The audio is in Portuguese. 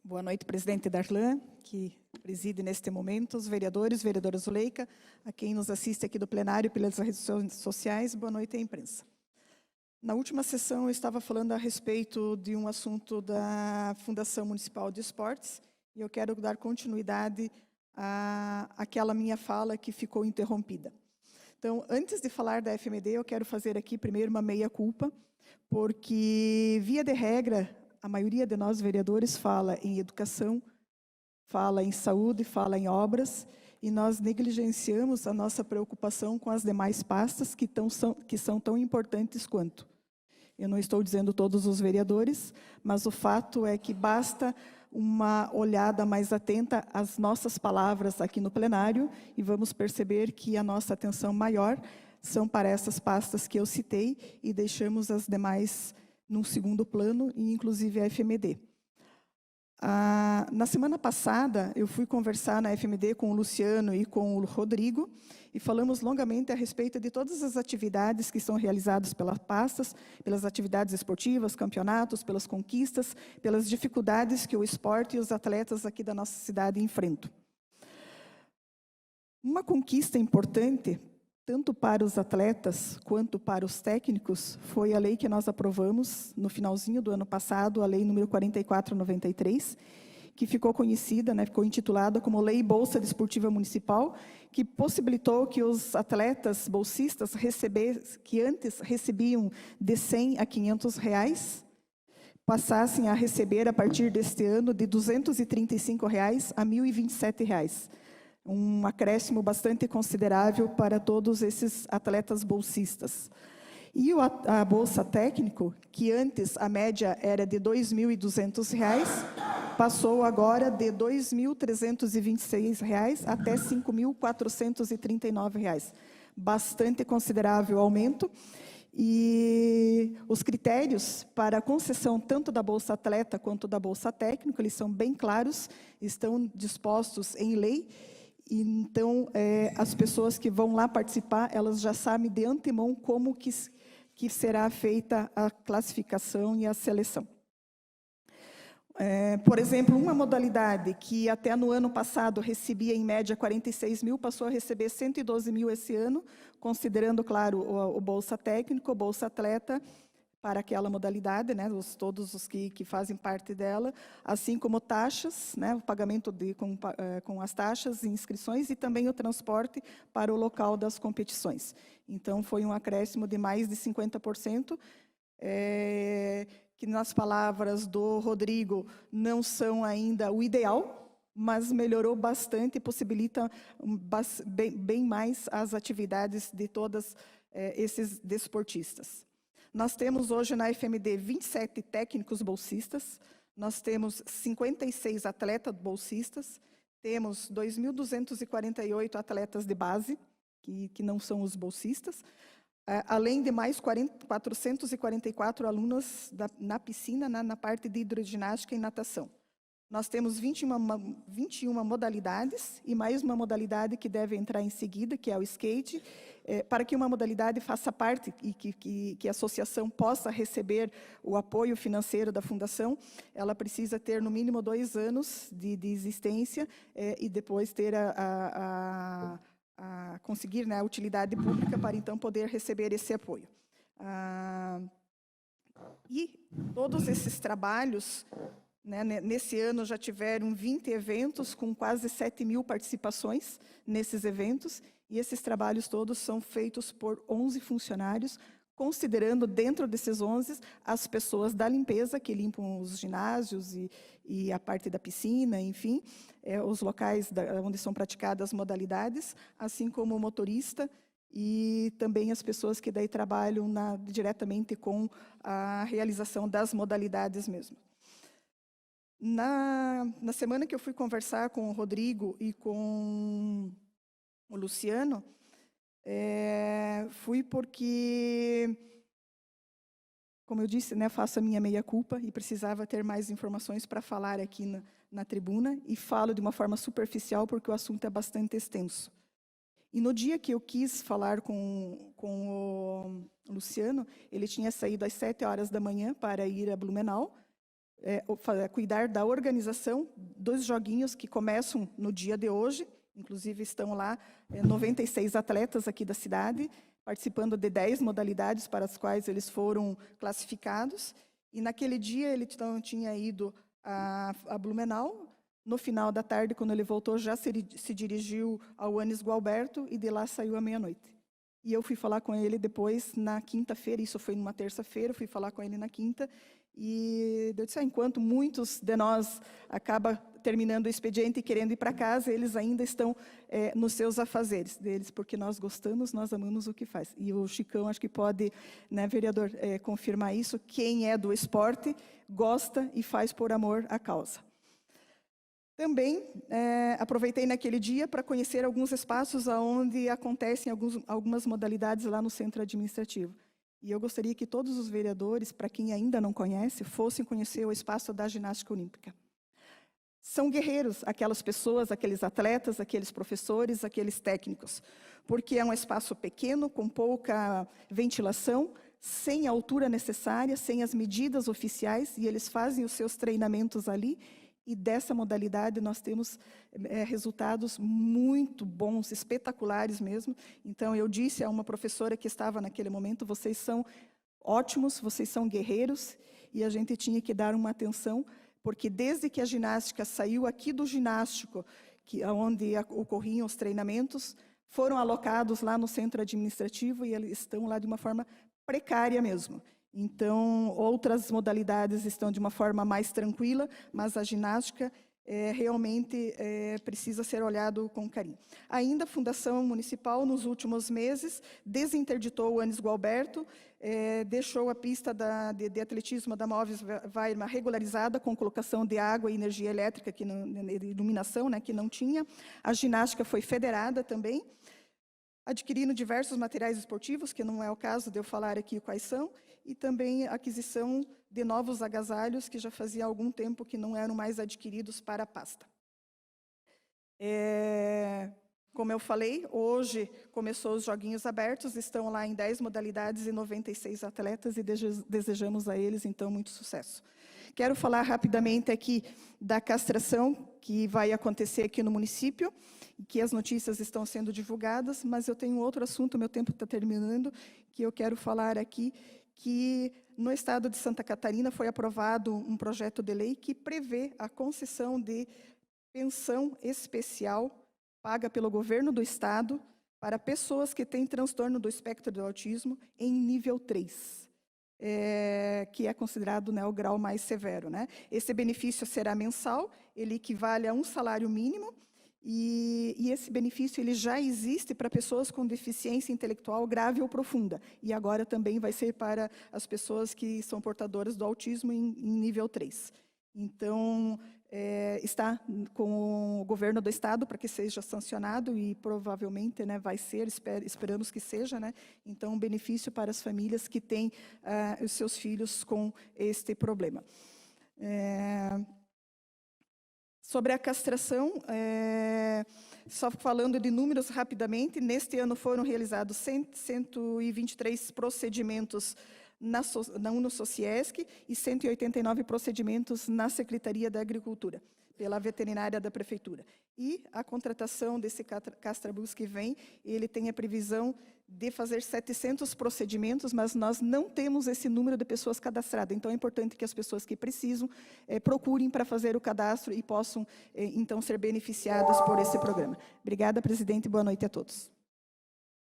Boa noite, presidente Darlan, que preside neste momento, os vereadores, vereadora Zuleika, a quem nos assiste aqui do plenário pelas redes sociais, boa noite à imprensa. Na última sessão, eu estava falando a respeito de um assunto da Fundação Municipal de Esportes, e eu quero dar continuidade àquela minha fala que ficou interrompida. Então, antes de falar da FMD, eu quero fazer aqui primeiro uma meia-culpa, porque, via de regra, a maioria de nós vereadores fala em educação, fala em saúde, fala em obras, e nós negligenciamos a nossa preocupação com as demais pastas que são tão importantes quanto. Eu não estou dizendo todos os vereadores, mas o fato é que basta uma olhada mais atenta às nossas palavras aqui no plenário e vamos perceber que a nossa atenção maior são para essas pastas que eu citei e deixamos as demais num segundo plano, e inclusive a FMD. Na semana passada, eu fui conversar na FMD com o Luciano e com o Rodrigo, e falamos longamente a respeito de todas as atividades que são realizadas pelas pastas, pelas atividades esportivas, campeonatos, pelas conquistas, pelas dificuldades que o esporte e os atletas aqui da nossa cidade enfrentam. Uma conquista importante, tanto para os atletas quanto para os técnicos, foi a lei que nós aprovamos no finalzinho do ano passado, a lei número 4493, que ficou conhecida, ficou intitulada como Lei Bolsa Desportiva Municipal, que possibilitou que os atletas bolsistas que antes recebiam de R$100 a R$500, passassem a receber, a partir deste ano, de R$235 a R$1.027. Um acréscimo bastante considerável para todos esses atletas bolsistas. E a Bolsa Técnico, que antes a média era de R$2.200, passou agora de R$2.326 até R$5.439. Bastante considerável aumento. E os critérios para a concessão tanto da Bolsa Atleta quanto da Bolsa Técnico, eles são bem claros, estão dispostos em lei. Então, as pessoas que vão lá participar, elas já sabem de antemão como que será feita a classificação e a seleção. Por exemplo, uma modalidade que até no ano passado recebia em média 46 mil, passou a receber 112 mil esse ano, considerando, claro, o Bolsa Técnico, o Bolsa Atleta, para aquela modalidade, todos os que fazem parte dela, assim como taxas, o pagamento com as taxas e inscrições, e também o transporte para o local das competições. Então, foi um acréscimo de mais de 50%, que nas palavras do Rodrigo, não são ainda o ideal, mas melhorou bastante e possibilita bem mais as atividades de todos esses desportistas. Nós temos hoje na FMD 27 técnicos bolsistas, nós temos 56 atletas bolsistas, temos 2.248 atletas de base, que não são os bolsistas, além de mais 444 alunos na piscina, na parte de hidroginástica e natação. Nós temos 21 modalidades e mais uma modalidade que deve entrar em seguida, que é o skate. Para que uma modalidade faça parte e que a associação possa receber o apoio financeiro da fundação, ela precisa ter no mínimo 2 anos de existência e depois ter conseguir a utilidade pública para então poder receber esse apoio. E todos esses trabalhos, nesse ano já tiveram 20 eventos com quase 7 mil participações nesses eventos, e esses trabalhos todos são feitos por 11 funcionários, considerando dentro desses 11 as pessoas da limpeza, que limpam os ginásios e a parte da piscina, enfim, os locais onde são praticadas as modalidades, assim como o motorista e também as pessoas que daí trabalham diretamente com a realização das modalidades mesmo. Na semana que eu fui conversar com o Rodrigo e com o Luciano, fui porque, como eu disse, faço a minha meia-culpa e precisava ter mais informações para falar aqui na tribuna, e falo de uma forma superficial porque o assunto é bastante extenso. E no dia que eu quis falar com o Luciano, ele tinha saído às 7 horas da manhã para ir a Blumenau, cuidar da organização dos joguinhos que começam no dia de hoje. Inclusive, estão lá 96 atletas aqui da cidade, participando de 10 modalidades para as quais eles foram classificados. E naquele dia ele então tinha ido a Blumenau. No final da tarde, quando ele voltou, já se dirigiu ao Anis Gualberto e de lá saiu à meia-noite. E eu fui falar com ele depois, na quinta-feira, isso foi numa terça-feira, fui falar com ele na quinta, e eu disse, enquanto muitos de nós acabam terminando o expediente e querendo ir para casa, eles ainda estão nos seus afazeres deles, porque nós gostamos, nós amamos o que faz. E o Chicão, acho que pode, né, vereador, confirmar isso, quem é do esporte gosta e faz por amor à causa. Também aproveitei naquele dia para conhecer alguns espaços onde acontecem algumas modalidades lá no centro administrativo. E eu gostaria que todos os vereadores, para quem ainda não conhece, fossem conhecer o espaço da ginástica olímpica. São guerreiros aquelas pessoas, aqueles atletas, aqueles professores, aqueles técnicos, porque é um espaço pequeno, com pouca ventilação, sem a altura necessária, sem as medidas oficiais, e eles fazem os seus treinamentos ali. E dessa modalidade nós temos resultados muito bons, espetaculares mesmo. Então, eu disse a uma professora que estava naquele momento, vocês são ótimos, vocês são guerreiros, e a gente tinha que dar uma atenção, porque desde que a ginástica saiu aqui do ginástico, onde ocorriam os treinamentos, foram alocados lá no centro administrativo e eles estão lá de uma forma precária mesmo. Então, outras modalidades estão de uma forma mais tranquila, mas a ginástica realmente precisa ser olhado com carinho. Ainda a Fundação Municipal, nos últimos meses, desinterditou o Anis Gualberto, deixou a pista de atletismo da Móveis Weirma regularizada, com colocação de água e energia elétrica, iluminação, né, que não tinha. A ginástica foi federada também, adquirindo diversos materiais esportivos, que não é o caso de eu falar aqui quais são, e também a aquisição de novos agasalhos, que já fazia algum tempo que não eram mais adquiridos para a pasta. Como eu falei, hoje começou os Joguinhos Abertos, estão lá em 10 modalidades e 96 atletas, e desejamos a eles, então, muito sucesso. Quero falar rapidamente aqui da castração, que vai acontecer aqui no município, que as notícias estão sendo divulgadas, mas eu tenho outro assunto, meu tempo está terminando, que eu quero falar aqui, que no estado de Santa Catarina foi aprovado um projeto de lei que prevê a concessão de pensão especial paga pelo governo do estado para pessoas que têm transtorno do espectro do autismo em nível 3. Que é considerado, né, o grau mais severo, né? Esse benefício será mensal, ele equivale a um salário mínimo, e esse benefício ele já existe para pessoas com deficiência intelectual grave ou profunda, e agora também vai ser para as pessoas que são portadoras do autismo em nível 3. Então, está com o governo do estado para que seja sancionado, e provavelmente, né, vai ser, esperamos que seja, né? Então, um benefício para as famílias que têm os seus filhos com este problema. Sobre a castração, só falando de números rapidamente, neste ano foram realizados 123 procedimentos na UNO-Sociesc e 189 procedimentos na Secretaria da Agricultura, pela veterinária da Prefeitura. E a contratação desse castrabus que vem, ele tem a previsão de fazer 700 procedimentos, mas nós não temos esse número de pessoas cadastradas. Então, é importante que as pessoas que precisam procurem para fazer o cadastro e possam, então, ser beneficiadas por esse programa. Obrigada, presidente, e boa noite a todos.